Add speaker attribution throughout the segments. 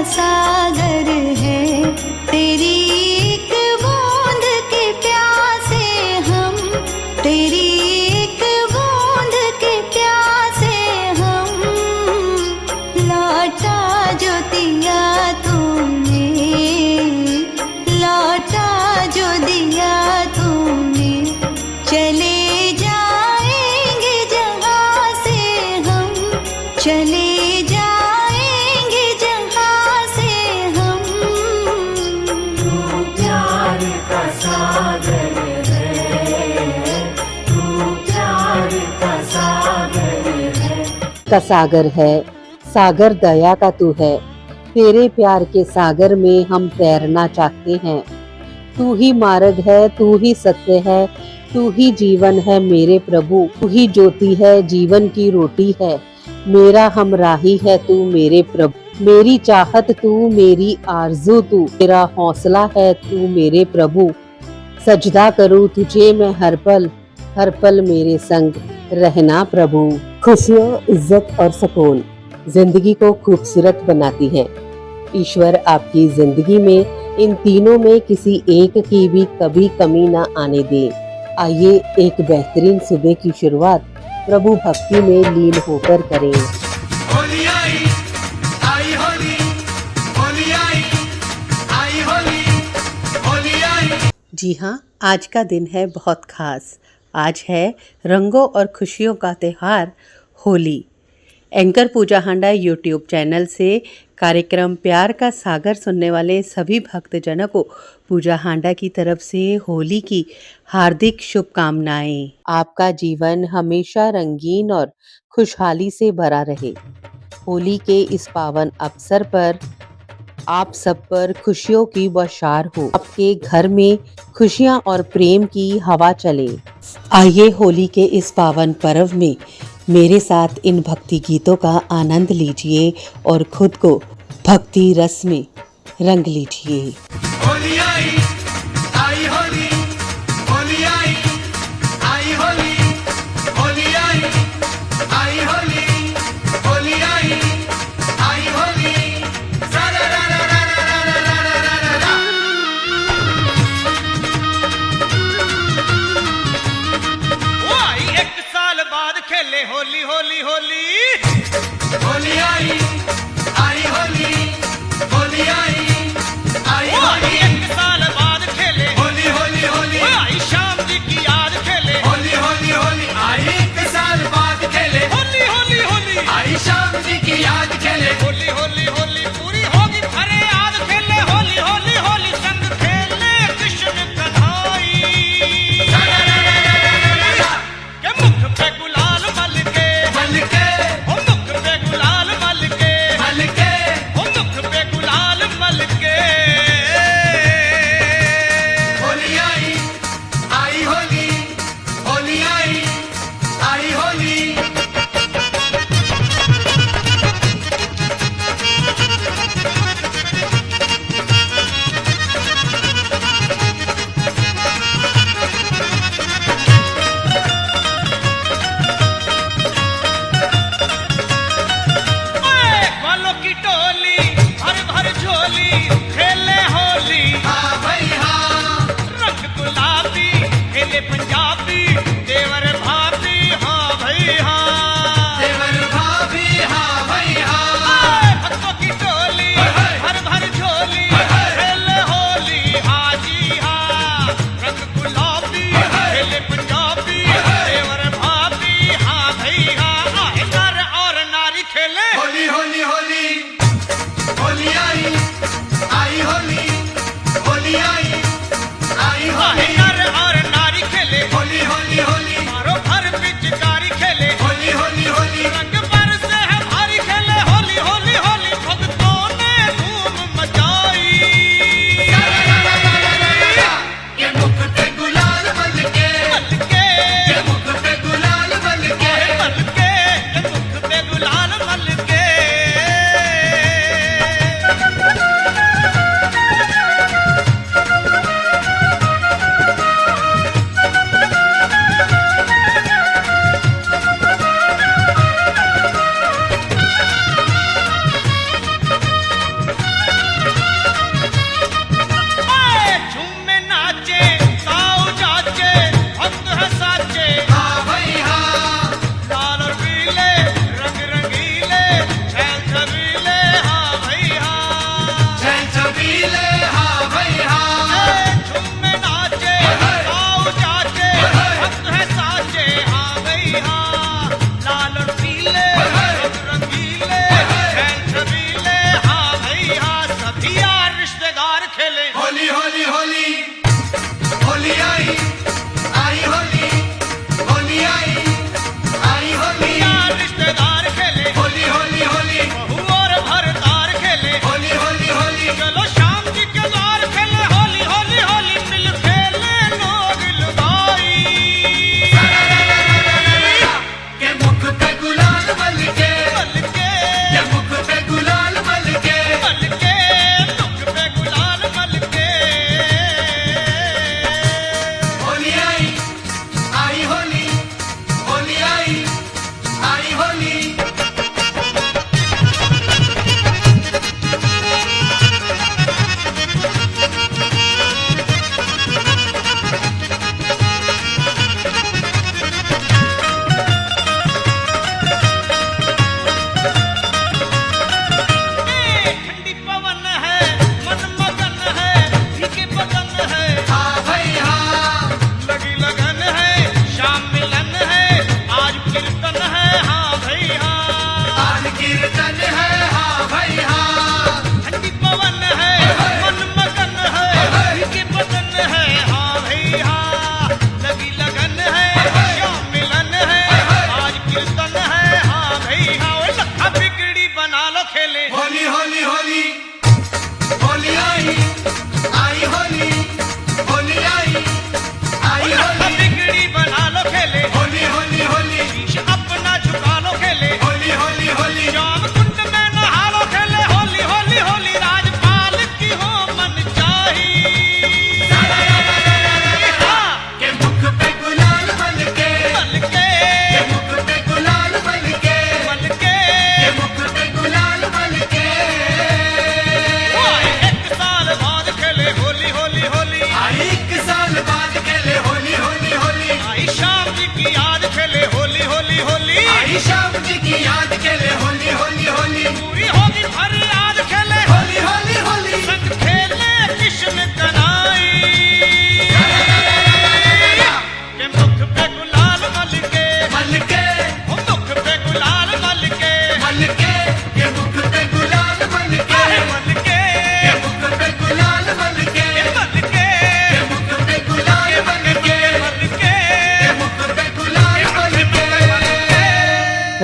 Speaker 1: सागर है, तेरी एक बूंद के प्यासे हम, तेरी एक बूंद के प्यासे हम। लौटा जो दिया तूने, लौटा जो दिया तूने, चले जाएंगे जहाँ से हम, चले जाएंगे जहाँ से हम।
Speaker 2: तू प्यार का सागर है, तू प्यार का सागर है।
Speaker 3: का सागर है, सागर दया का तू है। तेरे प्यार के सागर में हम तैरना चाहते हैं। तू ही मार्ग है, तू ही सत्य है, तू ही जीवन है मेरे प्रभु। तू ही ज्योति है, जीवन की रोटी है, मेरा हमराही है तू मेरे प्रभु। मेरी चाहत तू, मेरी आरज़ू तू, मेरा हौसला है तू मेरे प्रभु। सजदा करूँ तुझे मैं हर पल मेरे संग रहना प्रभु। खुशियों, इज्जत और सुकून जिंदगी को खूबसूरत बनाती है। ईश्वर आपकी जिंदगी में इन तीनों में किसी एक की भी कभी कमी ना आने दे। आइए एक बेहतरीन सुबह की शुरुआत प्रभु भक्ति में लीन होकर करें।
Speaker 4: होली आई, आई होली, होली आई, आई होली, होली आई।
Speaker 3: जी हाँ, आज का दिन है बहुत खास। आज है रंगों और खुशियों का त्यौहार होली। एंकर पूजा हांडा यूट्यूब चैनल से कार्यक्रम प्यार का सागर सुनने वाले सभी भक्तजनों को पूजा हांडा की तरफ से होली की हार्दिक शुभकामनाएं। आपका जीवन हमेशा रंगीन और खुशहाली से भरा रहे। होली के इस पावन अवसर पर आप सब पर खुशियों की बौछार हो। आपके घर में खुशियां और प्रेम की हवा चले। आइए होली के इस पावन पर्व में मेरे साथ इन भक्ति गीतों का आनंद लीजिए और खुद को भक्ति रस में रंग लीजिए।
Speaker 4: होली आई, आई होली, होली आई, आई होली, होली आई, आई होली, होली आई, आई होली। रा रा रा रा रा रा रा रा रा रा रा। ओ आई एक साल बाद खेले होली होली होली। होली आई, आई होली, होली आई, आई होली।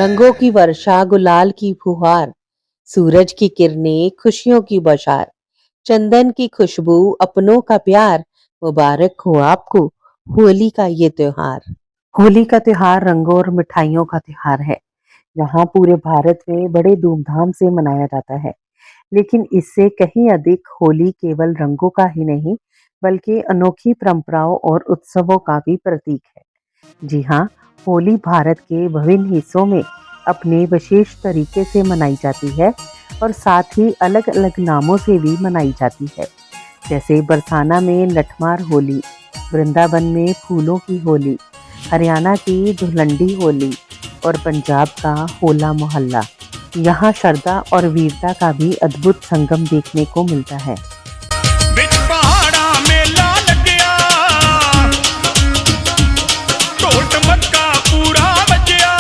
Speaker 3: रंगों की वर्षा, गुलाल की फुहार, सूरज की किरणें, खुशियों की बौछार, चंदन की खुशबू, अपनों का प्यार, मुबारक हो आपको होली का ये त्योहार। होली का त्योहार रंगों और मिठाइयों का त्योहार है, जहाँ पूरे भारत में बड़े धूमधाम से मनाया जाता है। लेकिन इससे कहीं अधिक होली केवल रंगों का ही नहीं, बल्कि अनोखी परंपराओं और उत्सवों का भी प्रतीक है। जी हाँ, होली भारत के विभिन्न हिस्सों में अपने विशेष तरीके से मनाई जाती है और साथ ही अलग-अलग नामों से भी मनाई जाती है। जैसे बरसाना में लठमार होली, वृंदावन में फूलों की होली, हरियाणा की धुलंडी होली और पंजाब का होला मोहल्ला। यहाँ श्रद्धा और वीरता का भी अद्भुत संगम देखने को मिलता है।
Speaker 4: बिच पहाड़ा मेला लग्या ढोल ढमक्का पूरा बजया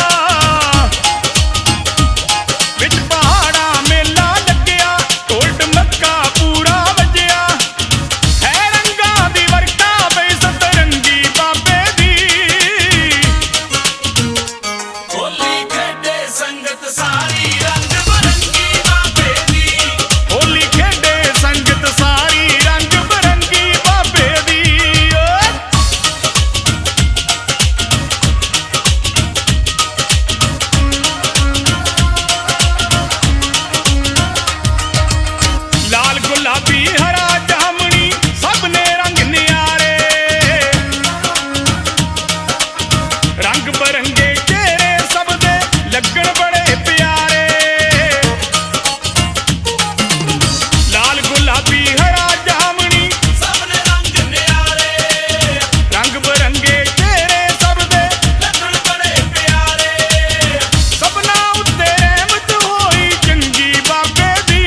Speaker 4: बिच पहाड़ा मेला लग्या ढोल ढमक्का पूरा बजया है रंगा दी वर्षा बई सतरंगी बाबे दी होली खेडे संगत सारी रंग बरंगी बाबे दी होली खेडे संगत सारी रंग बरंगी बाबे दी लाल गुलाबी हरा जामनी सबने रंग नियारे रंग बरंगे चेहरे सबदे लगन बड़े प्यारे लाल गुलाबी हरा जामनी सबने रंग नियारे रंग बरंगे चेहरे सबदे लगन बड़े प्यारे सबना उत्ते रहमत होई चंगी बाबे दी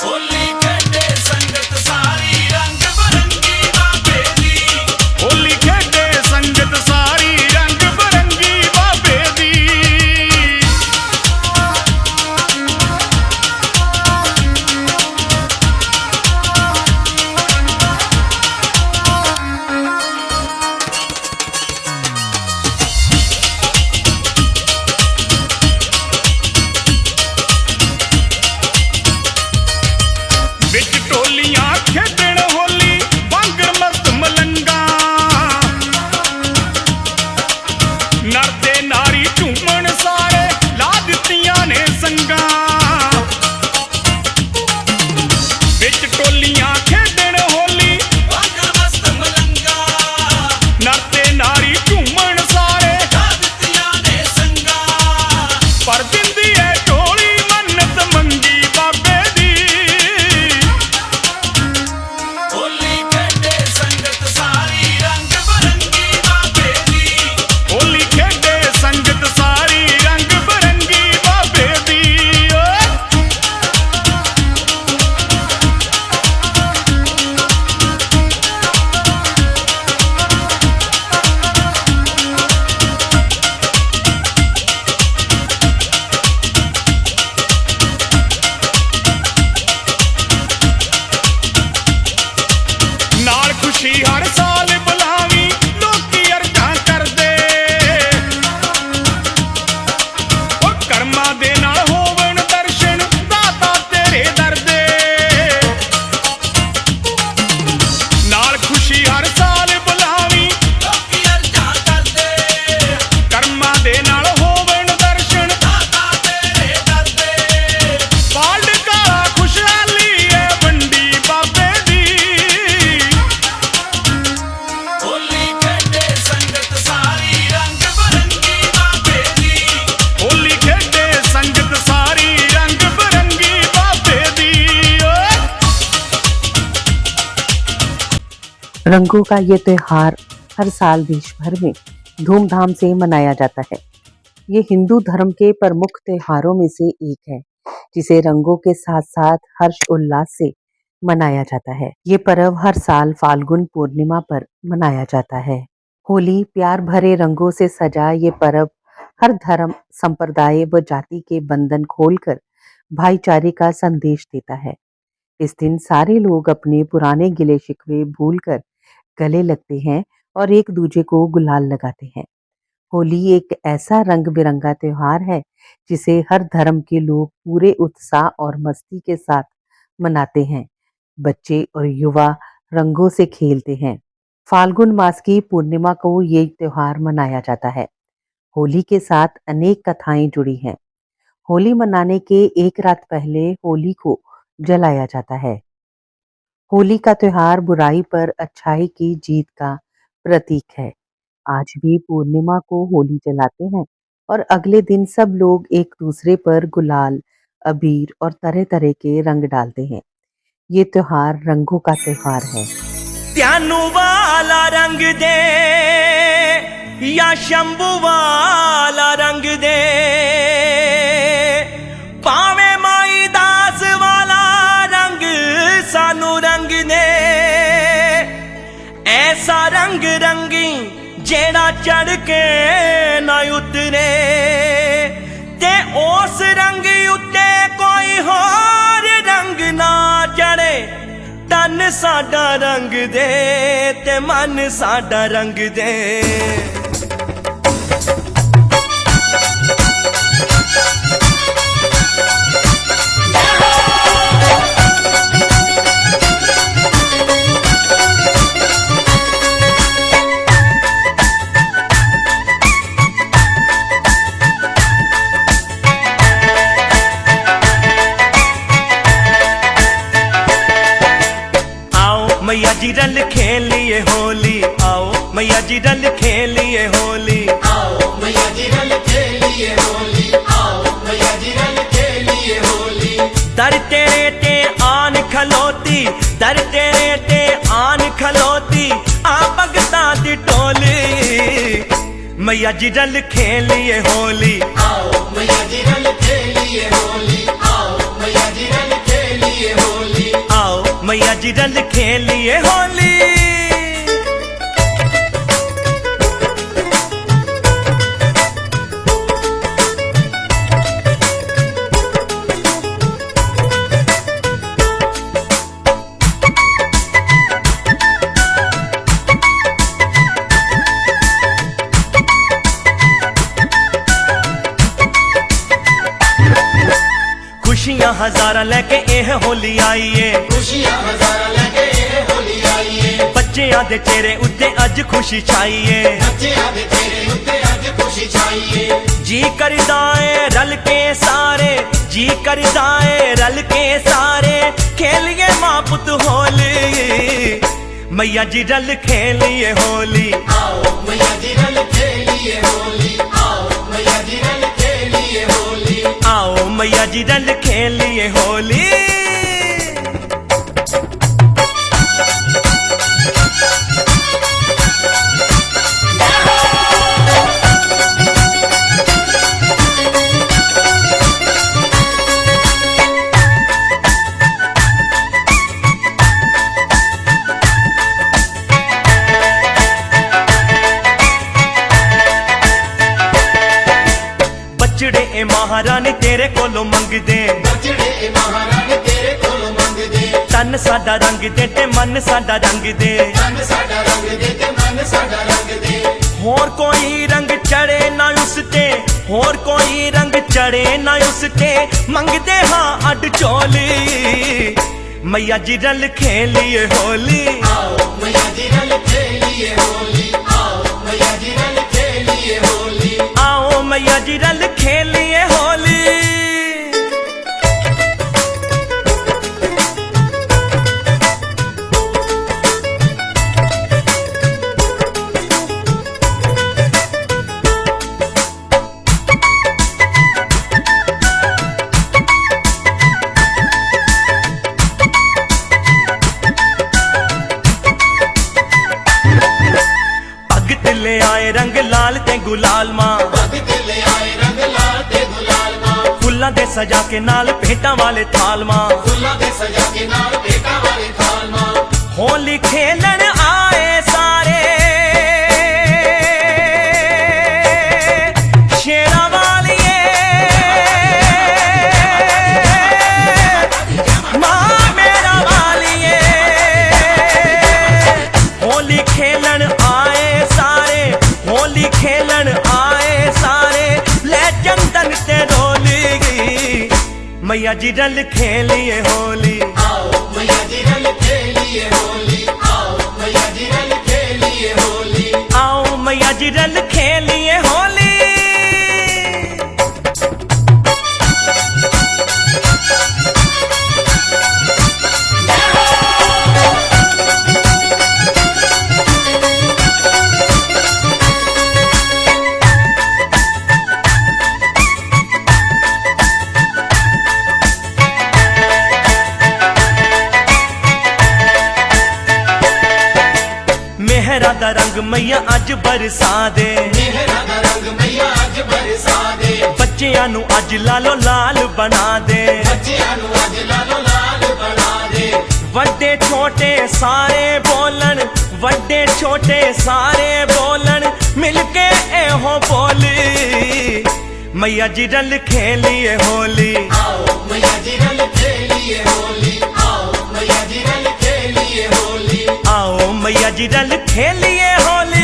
Speaker 4: होली खेडे संगत सारी रंग बरंगी बाबे दी होली खेडे संगत सारी रंग बरंगी बाबे दी बिच टोलियां खेडण होली वांगर मस्त मलंगा नर ते नारी झूमण सारे ला दित्तियां ने संगा बिच टोलियां खेडण होली वांगर मस्त मलंगा नर ते नारी झूमण सारे ला दित्तियां ने संगा पर दिंदी है टोली मन्नत मंगी बाबे दी होली खेडे संगत सारी रंग बरंगी बाबे दी होली खेडे संगत सारी रंग बरंगी बाबे दी नाल खुशी हर साल बुलावी लोकी अरजां करदे ओ कर्मा दे नाल होवन दर्शन दाता तेरे दर दे नाल खुशी हर साल बुलावी लोकी अरजां करदे कर्मा दे नाल होवन दर्शन दाता तेरे दर दे पाल्ड काला खुशहाली है वंडी बाबे दी होली खेडे संगत सारी रंग बरंगी बाबे दी होली खेडे संगत सारी रंग बरंगी बाबे दी
Speaker 3: रंगों का ये त्योहार हर साल देश भर में धूमधाम से मनाया जाता है। ये हिंदू धर्म के प्रमुख त्योहारों में से एक है, जिसे रंगों के साथ साथ हर्ष उल्लास से मनाया जाता है। ये पर्व हर साल फाल्गुन पूर्णिमा पर मनाया जाता है। होली प्यार भरे रंगों से सजा ये पर्व हर धर्म, संप्रदाय व जाति के बंधन खोलकर भाईचारे का संदेश देता है। इस दिन सारे लोग अपने पुराने गिले शिकवे भूलकर गले लगते हैं और एक दूजे को गुलाल लगाते हैं। होली एक ऐसा रंग बिरंगा त्योहार है जिसे हर धर्म के लोग पूरे उत्साह और मस्ती के साथ मनाते हैं। बच्चे और युवा रंगों से खेलते हैं। फाल्गुन मास की पूर्णिमा को ये त्योहार मनाया जाता है। होली के साथ अनेक कथाएं जुड़ी हैं। होली मनाने के एक रात पहले होली को जलाया जाता है। होली का त्योहार बुराई पर अच्छाई की जीत का प्रतीक है। आज भी पूर्णिमा को होली जलाते हैं और अगले दिन सब लोग एक दूसरे पर गुलाल, अबीर और तरह तरह के रंग डालते हैं। ये त्योहार रंगों का त्योहार है।
Speaker 5: त्यानू वाला रंग दे या शंभू वाला रंग दे, पावे माई दास वाला रंग सानू रंग दे। ऐसा रंग रंगी जेड़ा चढ़ के ना उतरे, ते उस रंग उत्ते कोई होर रंग ना चढ़े। तन साडा रंग दे ते मन साडा रंग दे। मैया जी रल खेलिए होली, आओ मैया जी रल खेलिए होली।
Speaker 2: आओ मैया जी रल खेलिए होली, आओ मैया जी रल खेलिए होली।
Speaker 5: दर तेरे ते आन खलोती, दर तेरे ते आन खलोती, आ भगता दी टोली। मैया जी रल खेलिए होली,
Speaker 2: आओ मैया जी रल खेलिए होली, आओ मैया जी रल खेलिए होली।
Speaker 5: आओ मैया जी रल खेलिए होली। खुशियां हजारा लेके एह होली आईए,
Speaker 2: खुशियां हजारा लेके एह होली आईए।
Speaker 5: बच्चियां दे चेहरे उत्ते अज खुशी छाईए,
Speaker 2: बच्चियां दे चेहरे उत्ते अज खुशी छाईए।
Speaker 5: जी करदा है रल के सारे, जी करदा है रल के सारे, खेलिए मां पुत होली। मैया जी रल खेलिए होली,
Speaker 2: आओ मैया जी रल खेलिए होली, आओ मैया जी रल खेलिए होली।
Speaker 5: आओ मैया जी रल खेलिए होली। बचड़े ए महारानी तेरे कोलों मंगदे,
Speaker 2: बचड़े ए महारानी तेरे कोलों मंगदे।
Speaker 5: तन साडा रंग दे ते मन साडा रंग दे,
Speaker 2: तन साडा रंग दे ते मन साडा रंग दे।
Speaker 5: होर कोई रंग चढ़े ना उसते, होर कोई रंग चढ़े ना उसते, मंगदे हाँ अड चोली। मैया जी रल खेलिए होली,
Speaker 2: आओ मैया जी रल खेलिए होली, आओ मैया जी रल खेलिए होली।
Speaker 5: आओ मैया जी रल खेलिए होली। भगत ले आए रंग लाल ते गुलाल मां,
Speaker 2: भगत ले आए रंग लाल ते गुलाल मां।
Speaker 5: फुल्लां दे सजा के नाल भेंटां वाले थाल मां,
Speaker 2: फुल्लां दे सजा के नाल भेंटां वाले थाल मां।
Speaker 5: होली खेलन आए सारे, शेरा वालिए मां मेरा वालिए। होली खेलन आए सारे, होली खेलन आए मैया जी रल खेलिए होली।
Speaker 2: आओ मैया जी रल खेलिए होली, आओ मैया जी रल खेलिए होली।
Speaker 5: आओ मैया जी रल खेलिए होली। मेहरा दा रंग मैया अज बरसा दे,
Speaker 2: मेहरा दा रंग मैया अज बरसा दे।
Speaker 5: बच्चियां नू अज लालो लाल बना दे,
Speaker 2: बच्चियां नू अज लालो लाल बना दे।
Speaker 5: वड्डे छोटे सारे बोलन, वड्डे छोटे सारे बोलन, मिलके एहो बोली मैया जी रल खेलिए होली।
Speaker 2: आओ मैया जी रल खेलिए होली, आओ मैया जी रल खेलिए होली।
Speaker 5: आओ मैया जी रल खेलिए होली।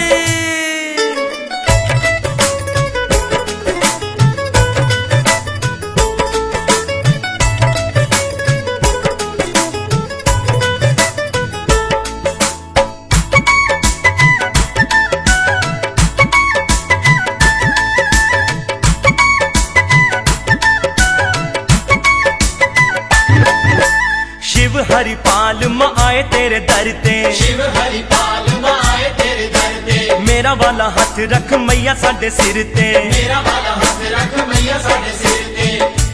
Speaker 5: शिव हरिपाल मां आए तेरे दर ते,
Speaker 2: शिव हरिपाल मां आए तेरे दर ते।
Speaker 5: मेरा वाला हथ रख मैया साडे सिर ते,
Speaker 2: मेरा वाला हाथ रख मैया साडे सिर ते।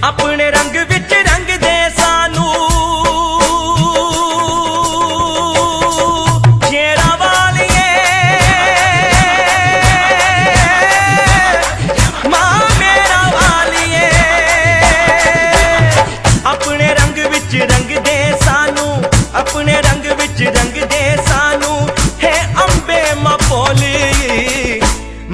Speaker 5: अपने रंग विच रंग दे सानू शेरा वालिए मां मेरा वालिए। अपने रंग विच रंग दे सानू, अपने रंग विच रंग दे सानू, है अंबे मां बोली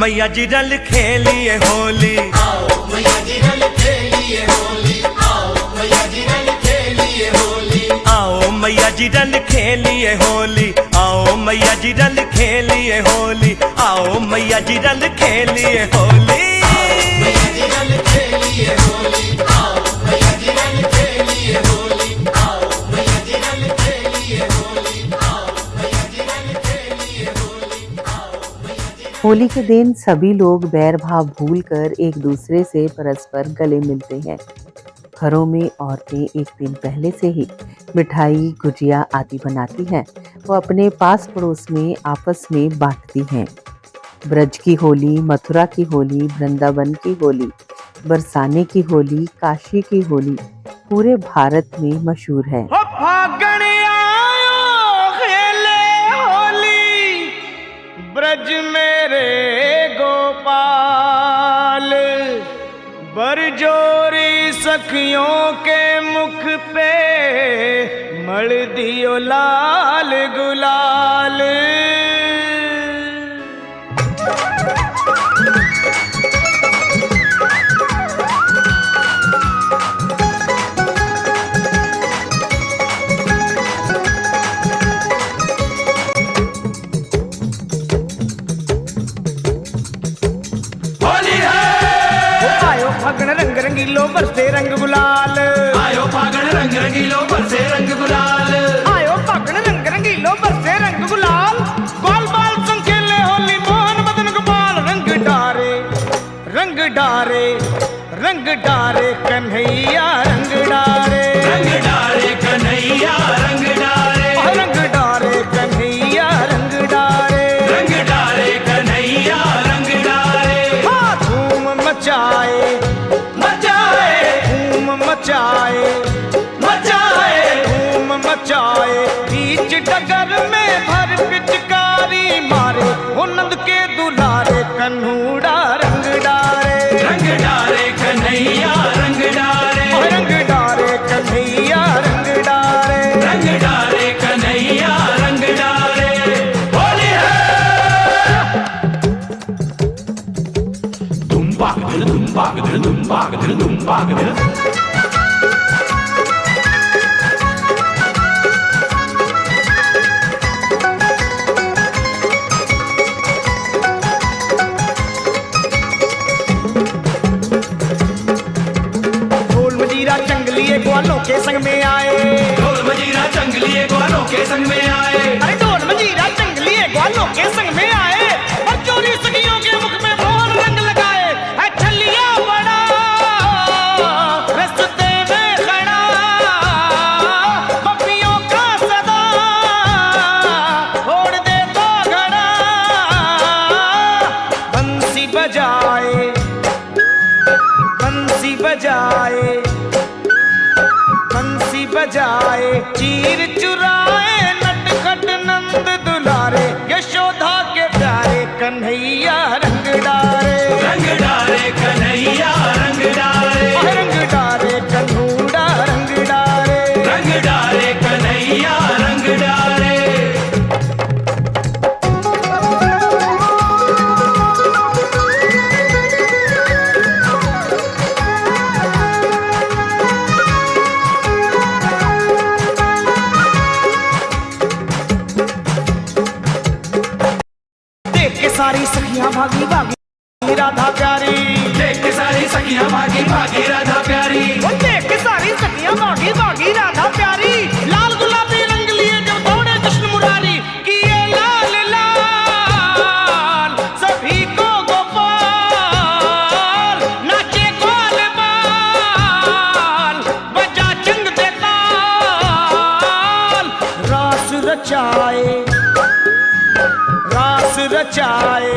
Speaker 5: मैया जी रल खेलिए होली।
Speaker 2: आओ मैया जी रल खेलिए होली, आओ मैया जी रल खेलिए होली।
Speaker 5: आओ मैया जी रल खेलिए होली, आओ मैया जी रल खेलिए होली, आओ मैया जी रल खेलिए होली।
Speaker 2: मैया जी रल खेलिए होली, आओ मैया जी रल खेलिए होली, आओ मैया जी रल खेलिए होली, आओ मैया जी रल खेलिए होली, आओ मैया जी रल।
Speaker 3: होली के दिन सभी लोग बैर भाव भूलकर एक दूसरे से परस्पर गले मिलते हैं। घरों में औरतें एक दिन पहले से ही मिठाई, गुजिया आदि बनाती हैं। वो अपने पास पड़ोस में आपस में बांटती हैं। ब्रज की होली, मथुरा की होली, वृंदावन की होली, बरसाने की होली, काशी की होली पूरे भारत में मशहूर है।
Speaker 5: हो फागण आयो खेले होली, ब्रज मेरे गोपाल, बरजोरी सखियों के मुख पे मल दियो लाल गुलाल।
Speaker 4: होली है।
Speaker 5: आयो फागण रंग रंगीलो बरसे रंग गुलाल,
Speaker 4: आयो फागण रंग रंगीलो बरसे रंग गुलाल।
Speaker 5: आयो फागण रंग रंगीलो बरसे रंग गुलाल। बाल बाल संग खेले होली, मोहन मदन गोपाल, रंग डारे रंग डारे रंग डारे कन्हैया रंग डारे,
Speaker 4: रंग डारे कन्हैया रंग डारे,
Speaker 5: रंग डारे कन्हैया रंग डारे,
Speaker 4: रंग डारे कन्हैया रंग डारे।
Speaker 5: हाँ धूम मचाए
Speaker 4: मचाए
Speaker 5: धूम मचाए
Speaker 4: मचाए
Speaker 5: धूम मचाए, बीच डगर में भर पिचकारी मारे, वो नंद के दुलारे कन्हूड़ा रंग डारे,
Speaker 4: रंग डारे कन्हैया रंग डारे,
Speaker 5: रंग डारे कन्हैया रंग डारे।
Speaker 4: रंग डारे कन्हैया रंग डारे। होली है। धुम पाक धुम पाक धुम पाक धुम पाक।
Speaker 5: लिए ग्वालों के संग में आए।
Speaker 4: ढोल मजीरा चंग लिए ग्वालों के संग में आए।
Speaker 5: अरे ढोल मजीरा चंग लिए ग्वालों के संग में आए और चोरी सखियों के मुख में मोहन रंग लगाए। है छलिया बड़ा रस्ते में खड़ा पपियों का सदा छोड़ दे तो घड़ा। बंसी बजाए बंसी बजाए बंसी बजाए चीर चुराए नटखट नंद दुलारे यशोदा के प्यारे कन्हैया रंग डारे।
Speaker 4: रंग डारे कन्हैया रंग डारे।
Speaker 5: रंग डारे कन्हूड़ा रंग डारे।
Speaker 4: रंग डारे कन्हैया रंग डारे।
Speaker 5: देख के सारी सखियां भागी भागी राधा प्यारी।
Speaker 4: देख के सारी सखियां भागी भागी राधा प्यारी।
Speaker 5: वो देख के सारी सखियां भागी भागी राधा प्यारी। लाल गुलाबी रंग लिए जब दौड़े कृष्ण मुरारी किए लाल लाल सभी को गोपाल नाचे ग्वाल बाल बजा चंग दे ताल। रास रचाए रास रचाए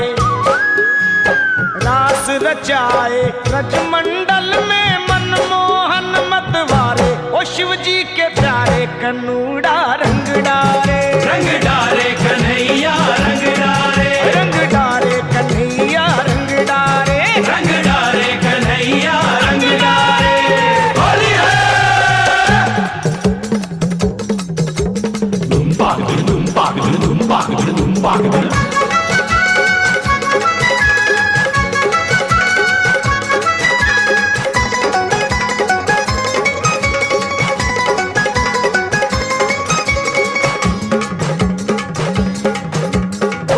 Speaker 5: रास रचाए रजमंडल में मनमोहन मतवारे ओ शिव जी के प्यारे कन्हूड़ा रंग डारे।
Speaker 4: रंग डारे कन्हैया रंग डारे।
Speaker 5: रंग डारे कन्हैया रंग डारे।
Speaker 4: रंग डारे कन्हैया रंग डारे। होली है। धूम पाक धूम पाक धूम पाक धूम पाक।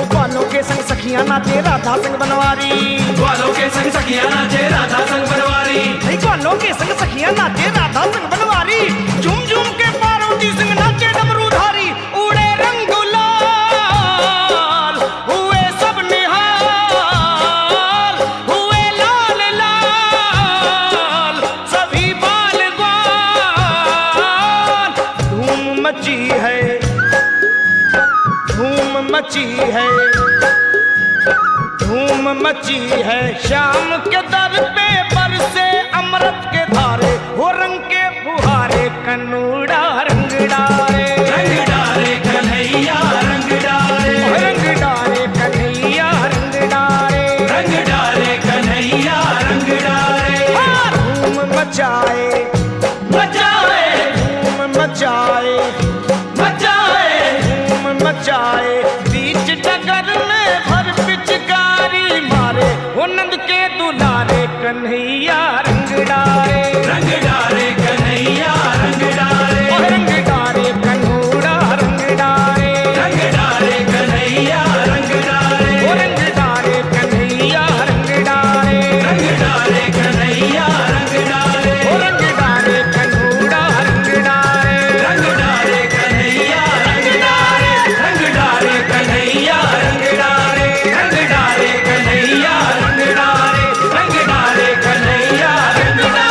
Speaker 5: ग्वालों के संग सखियां नाचे राधा संग बनवारी।
Speaker 4: ग्वालों के संग सखियां नाचे राधा संग बनवारी।
Speaker 5: ग्वालों के संग सखियां नाचे राधा संग बनवारी। झूम झूम के पार्वती संग नाचे डमरूधारी। उड़े रंग गुलाल हुए सब निहाल हुए लाल लाल सभी बाल ग्वाल। धूम मची है धूम मची है धूम मची है शाम के दर पे बरसे अमृत के धारे हो रंग के फुहारे कन्हूड़ा रंग डारे।
Speaker 4: रंग डारे कन्हैया रंग डारे।
Speaker 5: रंग डारे कन्हैया रंग डारे।
Speaker 4: रंग डारे कन्हैया रंग डारे।
Speaker 5: धूम मचाए
Speaker 4: मचाए
Speaker 5: धूम मचाए
Speaker 4: मचाए
Speaker 5: धूम मचाए बीच डगर में भर पिचकारी मारे वो नंद के दुलारे कन्हैया रंग डारे।
Speaker 4: रंग डारे कन्हैया रंग डारे।
Speaker 5: रंग डारे कन्हूड़ा रंग डारे।
Speaker 4: रंग डारे कन्हैया रंग डारे।
Speaker 5: रंग डारे कन्हैया रंग डारे।
Speaker 4: रंग डारे कन्हैया रंग डारे।
Speaker 5: रंग डारे कन्हूड़ा रंग डारे।
Speaker 4: रंग डारे कन्हैया रंग डारे। रंग डारे कन्हैया रंग डारे। रंग डारे कन्हैया रंग डारे। रंग डारे कन्हैया रंग डारे।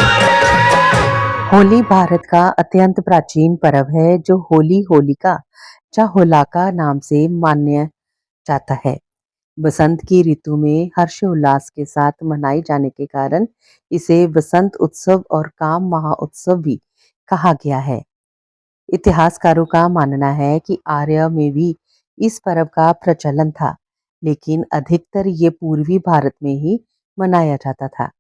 Speaker 3: होली भारत का अत्यंत प्राचीन पर्व है जो होली होलिका या होलाका नाम से मान्य जाता है। बसंत की ऋतु में हर्षोल्लास के साथ मनाए जाने के कारण इसे बसंत उत्सव और काम महोत्सव भी कहा गया है। इतिहासकारों का मानना है कि आर्य में भी इस पर्व का प्रचलन था, लेकिन अधिकतर ये पूर्वी भारत में ही मनाया जाता था।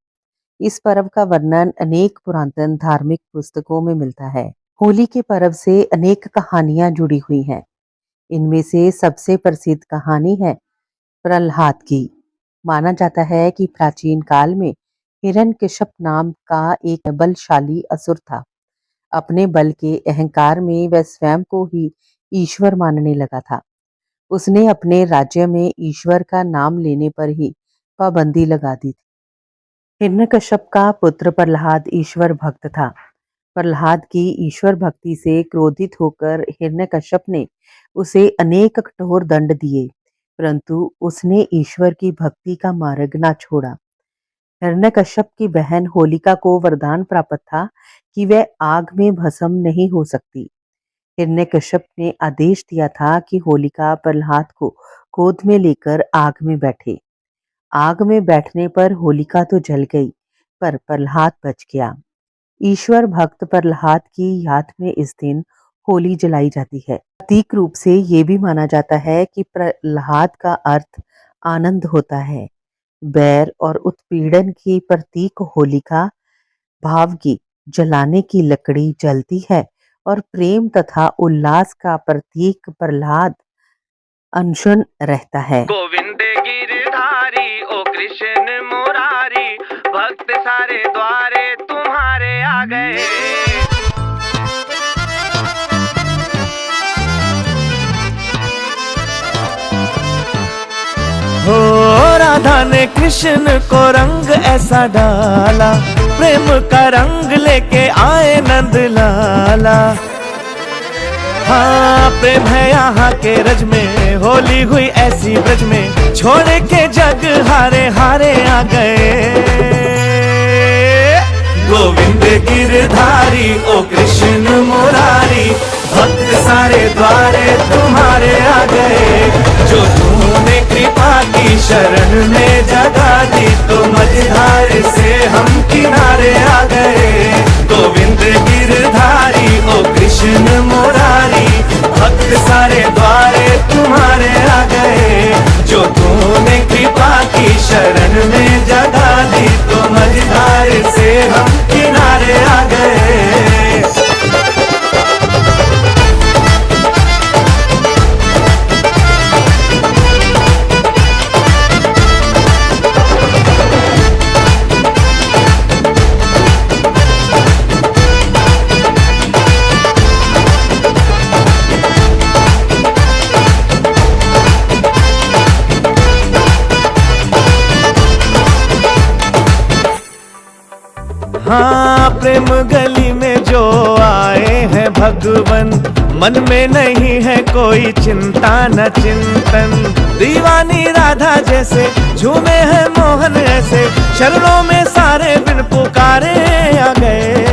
Speaker 3: इस पर्व का वर्णन अनेक पुरातन धार्मिक पुस्तकों में मिलता है। होली के पर्व से अनेक कहानियां जुड़ी हुई हैं। इनमें से सबसे प्रसिद्ध कहानी है प्रहलाद की। माना जाता है कि प्राचीन काल में हिरण्यकश्यप नाम का एक बलशाली असुर था। अपने बल के अहंकार में वह स्वयं को ही ईश्वर मानने लगा था। उसने अपने राज्य में ईश्वर का नाम लेने पर ही पाबंदी लगा दी थी। हिरण्यकश्यप का पुत्र प्रहलाद ईश्वर भक्त था। प्रहलाद की ईश्वर भक्ति से क्रोधित होकर हिरण्यकश्यप ने उसे अनेक कठोर दंड दिए, परंतु उसने ईश्वर की भक्ति का मार्ग ना छोड़ा। हिरण्यकश्यप की बहन होलिका को वरदान प्राप्त था कि वह आग में भस्म नहीं हो सकती। हिरण्यकश्यप ने आदेश दिया था कि होलिका प्रहलाद को गोद में लेकर आग में बैठे। आग में बैठने पर होलिका तो जल गई, पर प्रहलाद बच गया। ईश्वर भक्त प्रहलाद की याद में इस दिन होली जलाई जाती है। प्रतीक रूप से ये भी माना जाता है कि प्रहलाद का अर्थ आनंद होता है। बैर और उत्पीड़न की प्रतीक होलिका भाव की जलाने की लकड़ी जलती है और प्रेम तथा उल्लास का प्रतीक प्रहलाद अनशन रहता है।
Speaker 5: गोविंद गिरधारी ओ कृष्ण मुरारी, भक्त सारे द्वारे तुम्हारे आ गए। हो राधा ने कृष्ण को रंग ऐसा डाला, प्रेम का रंग लेके आए नंद लाला। हाँ प्रेम है यहाँ के रज में, होली हुई ऐसी ब्रज में, छोड़ के जग हारे हारे आ गए। गोविंद गिरधारी ओ कृष्ण मुरारी, भक्त सारे द्वारे तुम्हारे आ गए। जो तूने कृपा की शरण में जगा दी, तो मझधार से हम किनारे आ गए। गोविंद गिरधारी ओ कृष्ण मुरारी, भक्त सारे द्वारे तुम्हारे आ गए। जो तूने कृपा की शरण में जगा दी, तो मझधार से हम किनारे आ गए। हाँ प्रेम गली में जो आए हैं भगवन, मन में नहीं है कोई चिंता न चिंतन। दीवानी राधा जैसे झूमे हैं मोहन ऐसे, शरणों में सारे बिन पुकारे आ गए।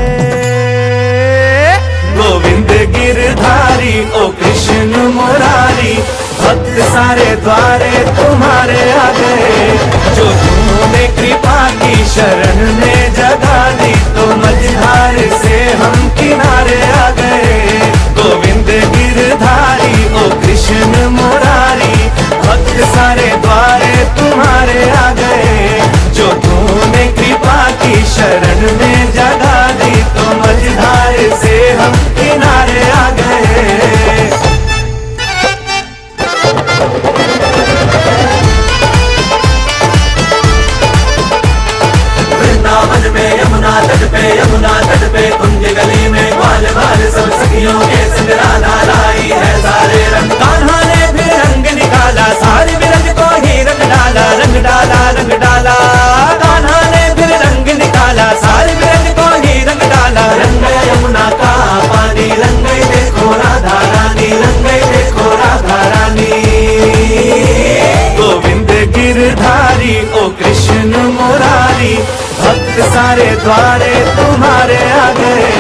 Speaker 5: गोविंद गिरधारी ओ कृष्ण मुरारी, भक्त सारे द्वारे तुम्हारे आ गए। जो तूने कृपा की शरण में जगा दी, तो मझधार से हम किनारे आ गए। गोविंद गिरधारी ओ कृष्ण मुरारी, भक्त सारे द्वारे तुम्हारे आ गए। जो तूने कृपा की शरण में जगा दी, तो मझधार से हम किनारे आ गए।
Speaker 2: वृंदावन में यमुना तट पे कुंज गली में ग्वाल बाल सब सखियों के संग राधा लाई है सारे रंग।
Speaker 5: कान्हा ने भी रंग निकाला, सारी बिरज को ही रंग डाला, रंग डाला रंग डाला। कान्हा ने भी रंग निकाला, सारी बिरज को ही रंग डाला।
Speaker 2: रंग यमुना का पानी, रंग देखो राधा रानी, रंग देखो राधा रानी।
Speaker 5: गोविंद गिरधारी ओ कृष्ण मुरारी, भक्त सारे द्वारे तुम्हारे आ गए।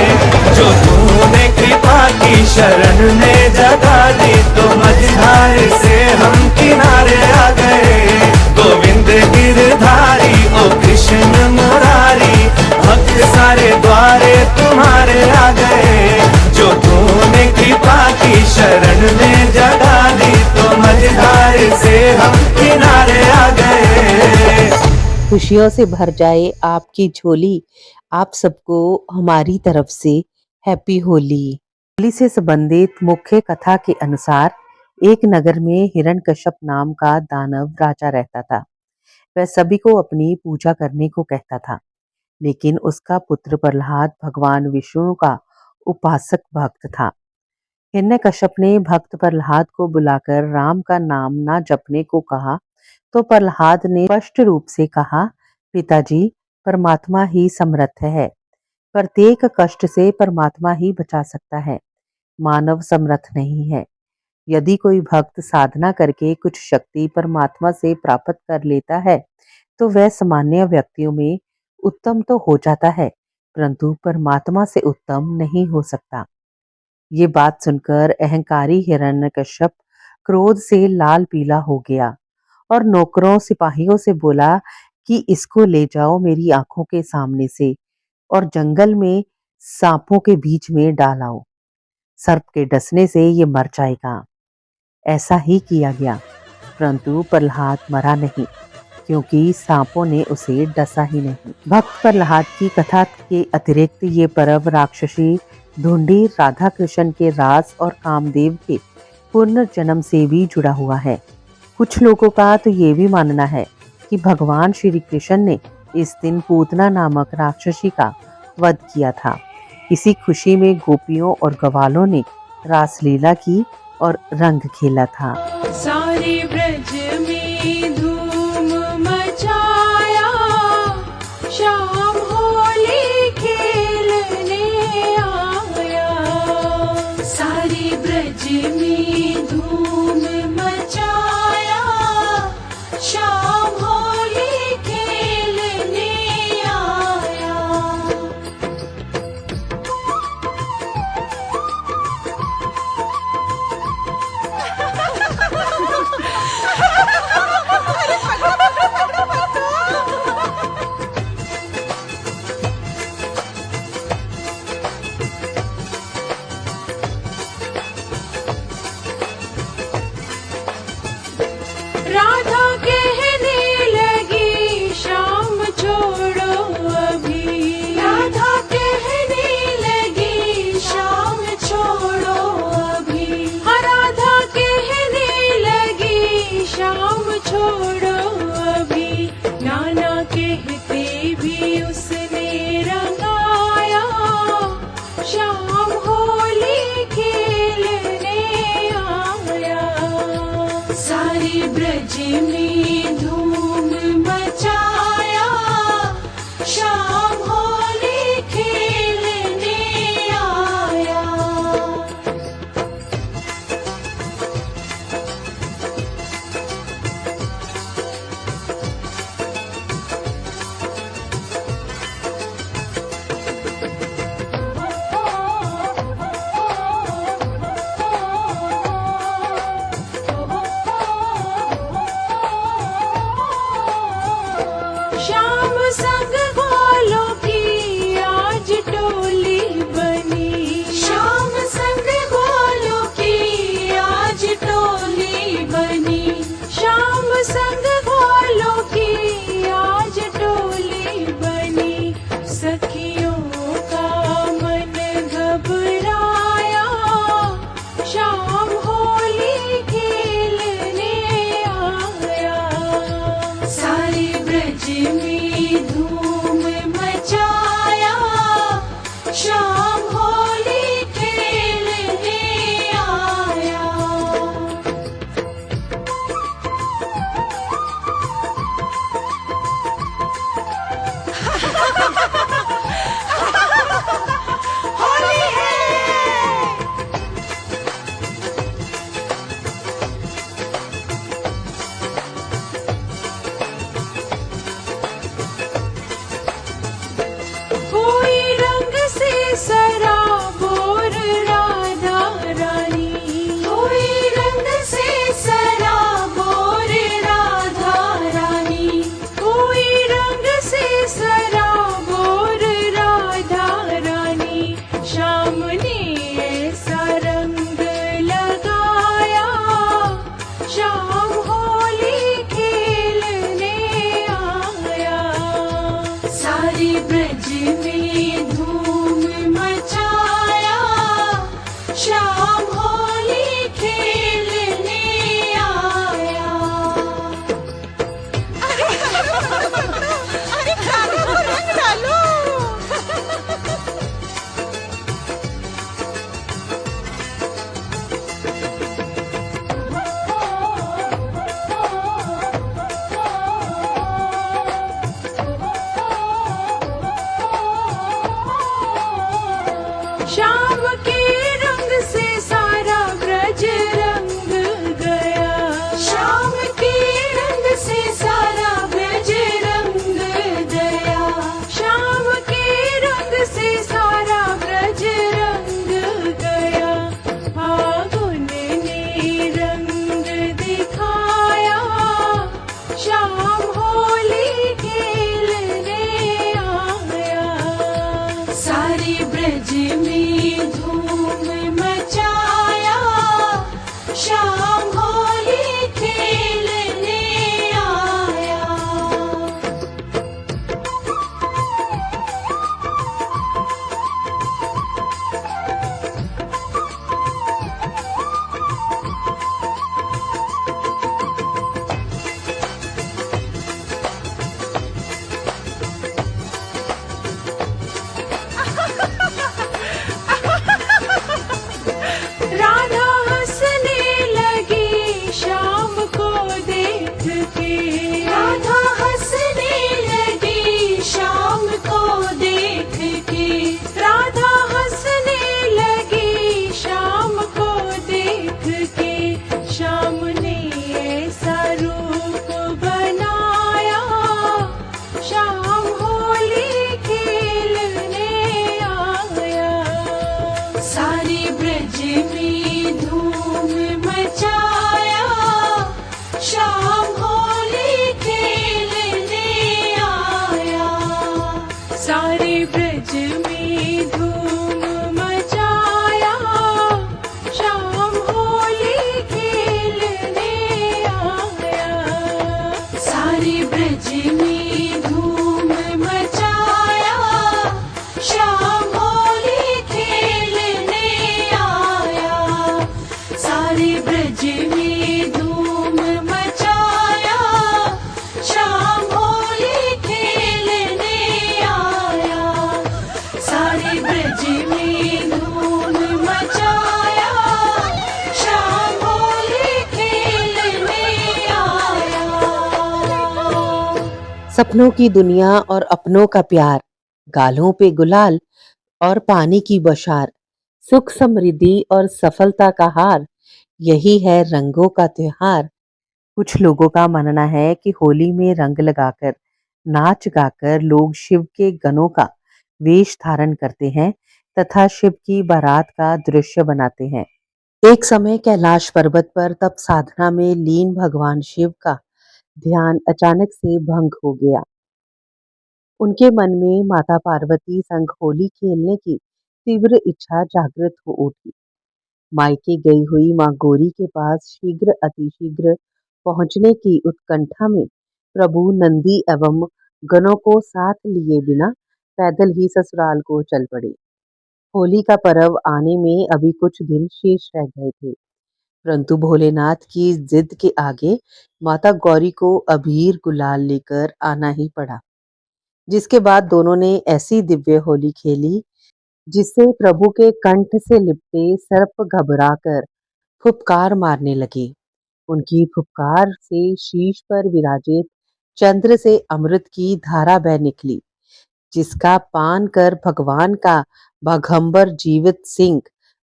Speaker 5: जो तूने कृपा की शरण में जगा दी, तो मझधार से हम किनारे आ गए। गोविंद गिरधारी ओ कृष्ण मुरारी, भक्त सारे द्वारे तुम्हारे आ गए। जो तूने कृपा की शरण में जगा दी, तो मझधार से हम किनारे आ गए।
Speaker 3: खुशियों से भर जाए आपकी झोली। आप सबको हमारी तरफ से हैप्पी होली। होली से संबंधित मुख्य कथा के अनुसार एक नगर में हिरण्यकश्यप नाम का दानव राजा रहता था। वह सभी को अपनी पूजा करने को कहता था, लेकिन उसका पुत्र प्रहलाद भगवान विष्णु का उपासक भक्त था। हिरण्यकश्यप ने भक्त प्रहलाद को बुलाकर राम का नाम न जपने को कहा, तो प्रहलाद ने स्पष्ट रूप से कहा, पिताजी, परमात्मा ही समर्थ है, प्रत्येक कष्ट से परमात्मा ही बचा सकता है, मानव समर्थ नहीं है। यदि कोई भक्त साधना करके कुछ शक्ति परमात्मा से प्राप्त कर लेता है, तो वह सामान्य व्यक्तियों में उत्तम तो हो जाता है, परंतु परमात्मा से उत्तम नहीं हो सकता। ये बात सुनकर अहंकारी हिरण्यकश्यप क्रोध से लाल पीला हो गया और नौकरों सिपाहियों से बोला कि इसको ले जाओ मेरी आंखों के सामने से और जंगल में सांपों के बीच में डाल आओ। सर्प के डसने से ये मर जाएगा। ऐसा ही किया गया, परंतु प्रहलाद मरा नहीं, क्योंकि सांपों ने उसे डसा ही नहीं। भक्त प्रहलाद की कथा के अतिरिक्त ये पर्व राक्षसी धुंडी राधा कृष्ण के रास और कामदेव के पुनर्जन्म से भी जुड़ा हुआ है। कुछ लोगों का तो ये भी मानना है कि भगवान श्री कृष्ण ने इस दिन पूतना नामक राक्षसी का वध किया था। इसी खुशी में गोपियों और ग्वालों ने रासलीला की और रंग खेला था।
Speaker 6: सारे ब्रज में धूम मचाया, शाम होली खेलने आया। सारे ब्रज में धूम मचाया, शाम होली खेलने आया। राधा कहने लगी शाम छोड़ो अभी। राधा कहने लगी शाम छोड़ो अभी। हाँ, राधा कहने लगी शाम छोड़ो अभी। नाना कहते भी उसने रंगाया, शाम होली खेलने आया। सारे ब्रज में धूम मचाया, शाम होली खेलने आया। श्याम के रंग से सारा ब्रज रंग गया। श्याम के रंग से सारा ब्रज रंग गया। श्याम के रंग से सारा ब्रज रंग गया। फागुन ने रंग दिखाया, श्याम होली खेलने आया। सारे ब्रज में धूम मचाया, श्याम होली खेलने आया। राधा हंसने लगी श्याम को देख के। राधा हंसने लगी श्याम को देख के। राधा हंसने लगी श्याम को देख के। श्याम ने ऐसा रूप बनाया, श्याम होली खेलने आया। सारे ब्रज में धूम मचाया, श्याम होली खेलने आया। सारे ब्रज में धूम मचाया, श्याम होली खेलने आया। सारे ब्रज में धूम मचाया, श्याम होली खेलने आया। सारे ब्रज में धूम मचाया, श्याम होली खेलने आया। सारे ब्रज में धूम मचाया, श्याम होली खेलने आया।
Speaker 3: सपनों की दुनिया और अपनों का प्यार, गालों पे गुलाल और पानी की बौछार, सुख समृद्धि और सफलता का हार, यही है रंगों का त्योहार। कुछ लोगों का मानना है कि होली में रंग लगाकर, नाच गाकर लोग शिव के गणों का वेश धारण करते हैं तथा शिव की बारात का दृश्य बनाते हैं। एक समय कैलाश पर्वत पर तप साधना में लीन भगवान शिव का ध्यान अचानक से भंग हो गया। उनके मन में माता पार्वती संग होली खेलने की तीव्र इच्छा जागृत हो उठी। मायके गई हुई मां गौरी के पास शीघ्र अतिशीघ्र पहुंचने की उत्कंठा में प्रभु नंदी एवं गणों को साथ लिए बिना पैदल ही ससुराल को चल पड़े। होली का पर्व आने में अभी कुछ दिन शेष रह गए थे, परंतु भोलेनाथ की जिद के आगे माता गौरी को अबीर गुलाल लेकर आना ही पड़ा, जिसके बाद दोनों ने ऐसी दिव्य होली खेली जिससे प्रभु के कंठ से लिपटे सर्प घबराकर फुफकार मारने लगे। उनकी फुफकार से शीश पर विराजित चंद्र से अमृत की धारा बह निकली, जिसका पान कर भगवान का बाघंबर जीवित सिंह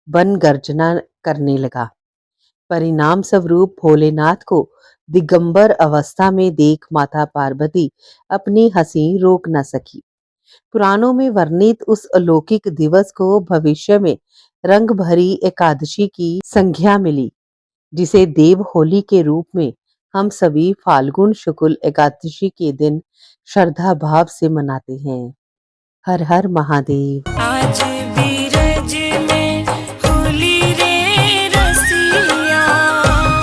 Speaker 3: बन गर्जना करने लगा। परिणाम स्वरूप भोलेनाथ को दिगंबर अवस्था में देख माता पार्वती अपनी हंसी रोक न सकी। पुराणों में वर्णित उस अलौकिक दिवस को भविष्य में रंग भरी एकादशी की संज्ञा मिली, जिसे देव होली के रूप में हम सभी फाल्गुन शुक्ल एकादशी के दिन श्रद्धा भाव से मनाते हैं। हर हर महादेव।
Speaker 7: आज बीरज में होली रे रसिया।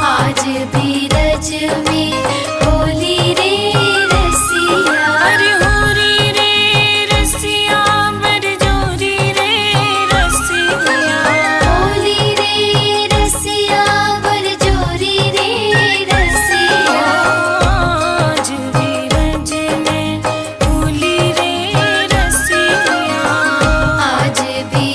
Speaker 1: आज बीरज में होली रे रसिया।
Speaker 7: अरे होरी रे रसिया, बरजोरी रे रसिया।
Speaker 1: होली रे रसिया बरजोरी रे रसिया।
Speaker 7: आज बीरज में होली रे रसिया।
Speaker 1: आज भी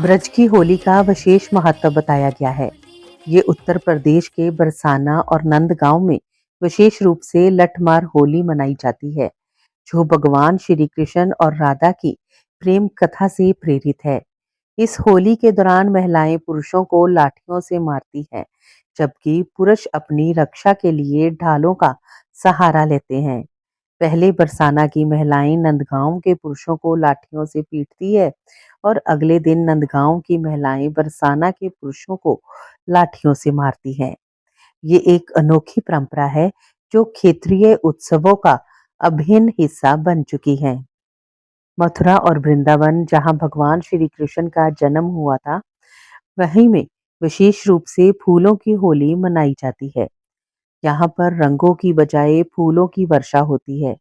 Speaker 3: ब्रज की होली का विशेष महत्व बताया गया है। ये उत्तर प्रदेश के बरसाना और नंदगांव में विशेष रूप से लठमार होली मनाई जाती है, जो भगवान श्री कृष्ण और राधा की प्रेम कथा से प्रेरित है। इस होली के दौरान महिलाएं पुरुषों को लाठियों से मारती हैं, जबकि पुरुष अपनी रक्षा के लिए ढालों का सहारा लेते हैं। पहले बरसाना की महिलाएं नंदगांव के पुरुषों को लाठियों से पीटती है और अगले दिन नंदगांव की महिलाएं बरसाना के पुरुषों को लाठियों से मारती हैं। ये एक अनोखी परंपरा है जो क्षेत्रीय उत्सवों का अभिन्न हिस्सा बन चुकी है। मथुरा और वृंदावन, जहां भगवान श्री कृष्ण का जन्म हुआ था, वहीं में विशेष रूप से फूलों की होली मनाई जाती है। यहाँ पर रंगों की बजाय फूलों की वर्षा होती है।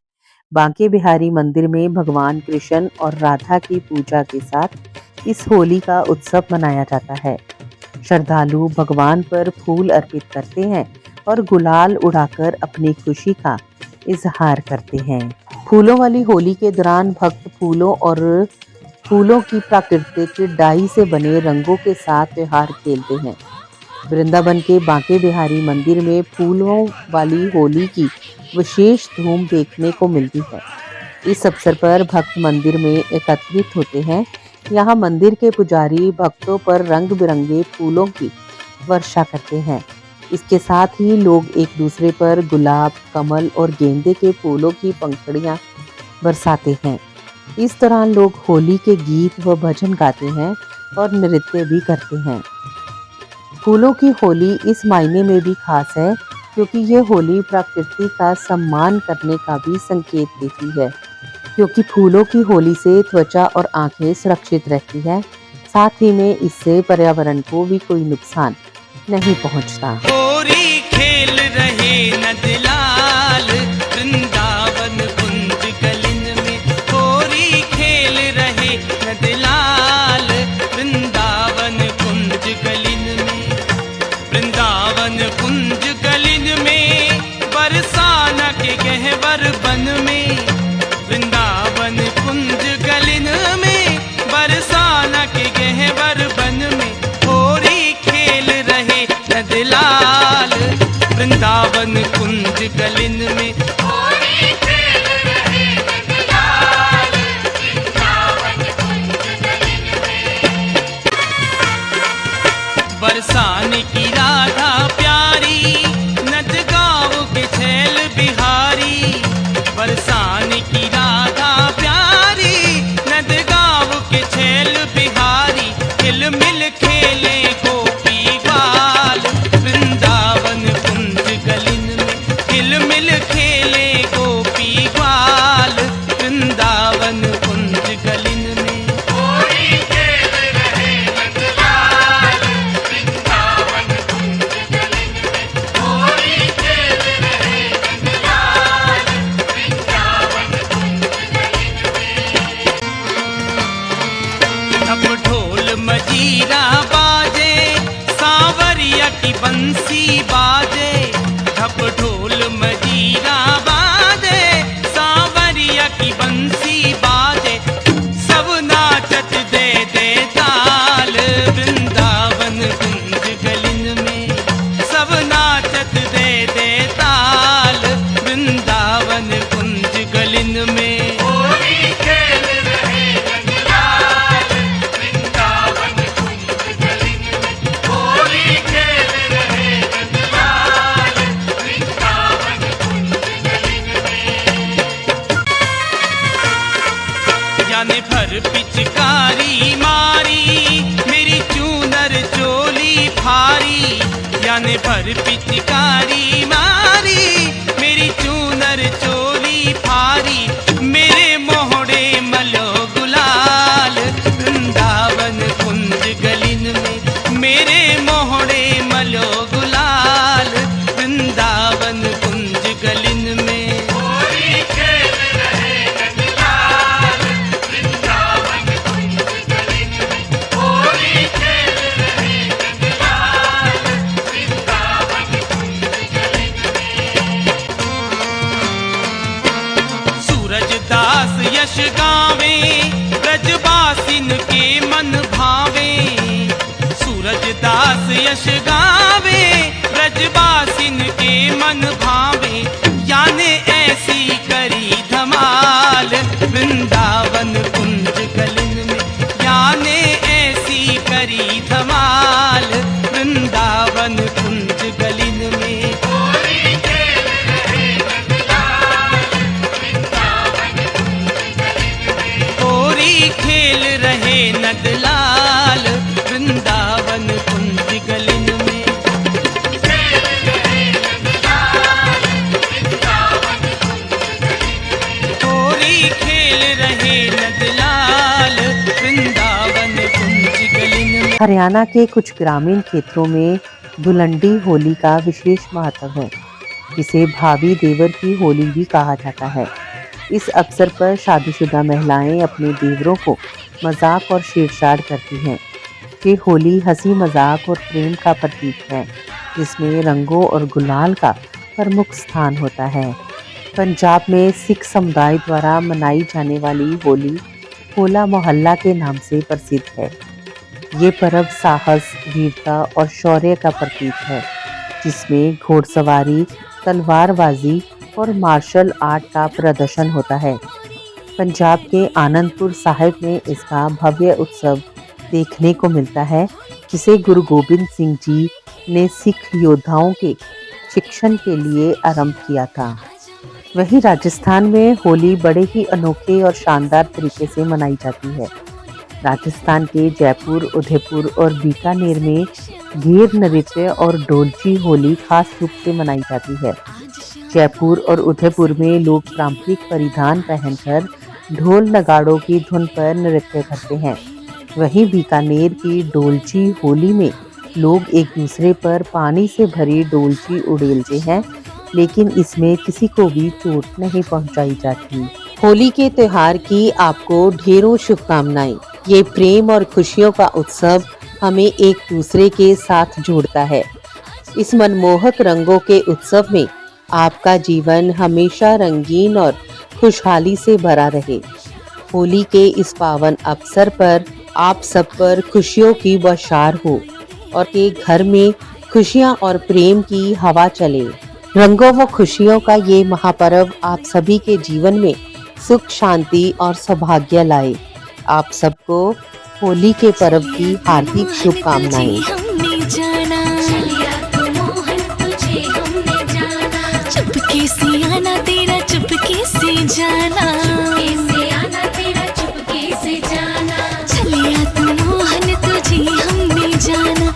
Speaker 3: बांके बिहारी मंदिर में भगवान कृष्ण और राधा की पूजा के साथ इस होली का उत्सव मनाया जाता है। श्रद्धालु भगवान पर फूल अर्पित करते हैं और गुलाल उड़ाकर अपनी खुशी का इजहार करते हैं। फूलों वाली होली के दौरान भक्त फूलों और फूलों की प्राकृतिक डाई से बने रंगों के साथ त्योहार खेलते हैं। वृंदावन के बांके बिहारी मंदिर में फूलों वाली होली की विशेष धूम देखने को मिलती है। इस अवसर पर भक्त मंदिर में एकत्रित होते हैं। यहाँ मंदिर के पुजारी भक्तों पर रंग बिरंगे फूलों की वर्षा करते हैं। इसके साथ ही लोग एक दूसरे पर गुलाब, कमल और गेंदे के फूलों की पंखुड़ियाँ बरसाते हैं। इस दौरान लोग होली के गीत व भजन गाते हैं और नृत्य भी करते हैं। फूलों की होली इस मायने में भी खास है क्योंकि ये होली प्रकृति का सम्मान करने का भी संकेत देती है, क्योंकि फूलों की होली से त्वचा और आंखें सुरक्षित रहती है। साथ ही में इससे पर्यावरण को भी कोई नुकसान नहीं पहुंचता।
Speaker 5: होरी खेल रहे नंदलाल वृंदावन कुंज गलिन में, होरी खेल रहे नंदलाल वृंदावन कुंज गलिन में, वृंदावन कुंज गलिन में बरसाना के गहवर बन में, वृंदावन कुंज गलिन में बरसाना के गहवर बन में, होरी खेल रहे नंदलाल वृंदावन कुंज गलिन में, होरी खेल रहे नंदलाल वृंदावन कुंज गलिन में। बरसाने की राधा प्यारी नंदगांव के छैल बिहारी, बरसाने की राधा प्यारी नंदगांव के छैल बिहारी, हिल मिल खेले गोपी बाल वृंदावन कुंज गलिन में, हिल मिल खेले गोपी बाल वृंदावन कुंज गलिन में, होरी खेल रहे नंदलाल वृंदावन कुंज गलिन में, होरी खेल रहे नंदलाल वृंदावन कुंज गलिन में। अब ढोल मजीरा बाजे, सांवरिया की बंसी बाजे, ढप ढोल मजीरा बाजे, सांवरिया की बंसी बाजे, सब नाचत दे दे ताल वृंदावन कुंज गलिन में, सब नाचत दे दे ताल वृंदावन कुंज गलिन में, होरी खेल रहे नंदलाल वृंदावन कुंज गलिन में, होरी खेल रहे नंदलाल वृंदावन कुंज गलिन में। जाने भर पिचकारी मारी मेरी चूनर चोली फारी, जाने भर पिचकारी मारी मेरी चूनर चोली फारी, मेरे मोहड़े मलो गुलाल वृंदावन कुंज गलिन में, मेरे मोहड़े मलो गुलाल वृंदावन कुंज गलिन में, होरी खेल रहे नंदलाल वृंदावन कुंज गलिन में, होरी खेल रहे नंदलाल वृंदावन कुंज गलिन
Speaker 8: यश गावे ब्रजवासिन के मन भावे याने ऐसी करी धमाल वृंदावन कुंज गलिन में याने ऐसी करी धमाल वृंदावन कुंज गलिन में होरी खेल रहे नंदलाल वृंदावन कुंज गलिन में होरी खेल रहे नंदलाल वृंदावन कुंज गलिन में।
Speaker 3: हरियाणा के कुछ ग्रामीण क्षेत्रों में धुलंडी होली का विशेष महत्व है, जिसे भाभी देवर की होली भी कहा जाता है। इस अवसर पर शादीशुदा महिलाएं अपने देवरों को मजाक और छेड़छाड़ करती हैं। ये होली हंसी मजाक और प्रेम का प्रतीक है, जिसमें रंगों और गुलाल का प्रमुख स्थान होता है। पंजाब में सिख समुदाय द्वारा मनाई जाने वाली होली होला मोहल्ला के नाम से प्रसिद्ध है। ये पर्व साहस, वीरता और शौर्य का प्रतीक है, जिसमें घोड़सवारी, तलवारबाजी और मार्शल आर्ट का प्रदर्शन होता है। पंजाब के आनंदपुर साहिब में इसका भव्य उत्सव देखने को मिलता है, जिसे गुरु गोबिंद सिंह जी ने सिख योद्धाओं के शिक्षण के लिए आरंभ किया था। वहीं राजस्थान में होली बड़े ही अनोखे और शानदार तरीके से मनाई जाती है। राजस्थान के जयपुर, उदयपुर और बीकानेर में घेर नृत्य और डोलची होली खास रूप से मनाई जाती है। जयपुर और उदयपुर में लोग पारंपरिक परिधान पहनकर ढोल नगाड़ों की धुन पर नृत्य करते हैं। वहीं बीकानेर की डोलची होली में लोग एक दूसरे पर पानी से भरी डोलची उड़ेलते हैं, लेकिन इसमें किसी को भी चोट नहीं पहुंचाई जाती। होली के त्योहार की आपको ढेरों शुभकामनाएं। ये प्रेम और खुशियों का उत्सव हमें एक दूसरे के साथ जोड़ता है। इस मनमोहक रंगों के उत्सव में आपका जीवन हमेशा रंगीन और खुशहाली से भरा रहे। होली के इस पावन अवसर पर आप सब पर खुशियों की बौछार हो और के घर में खुशियां और प्रेम की हवा चले। रंगों व खुशियों का ये महापर्व आप सभी के जीवन में सुख, शांति और सौभाग्य लाए। आप सबको होली के पर्व की हार्दिक शुभकामनाएं।
Speaker 7: हमने जाना
Speaker 1: चलिया तो मोहन तुझे हमने जाना,
Speaker 7: चुपके से आना तेरा चुपके से जाना
Speaker 1: चुपके से आना तेरा चुपके से जाना,
Speaker 7: चलिया तू मोहन तुझे हमने जाना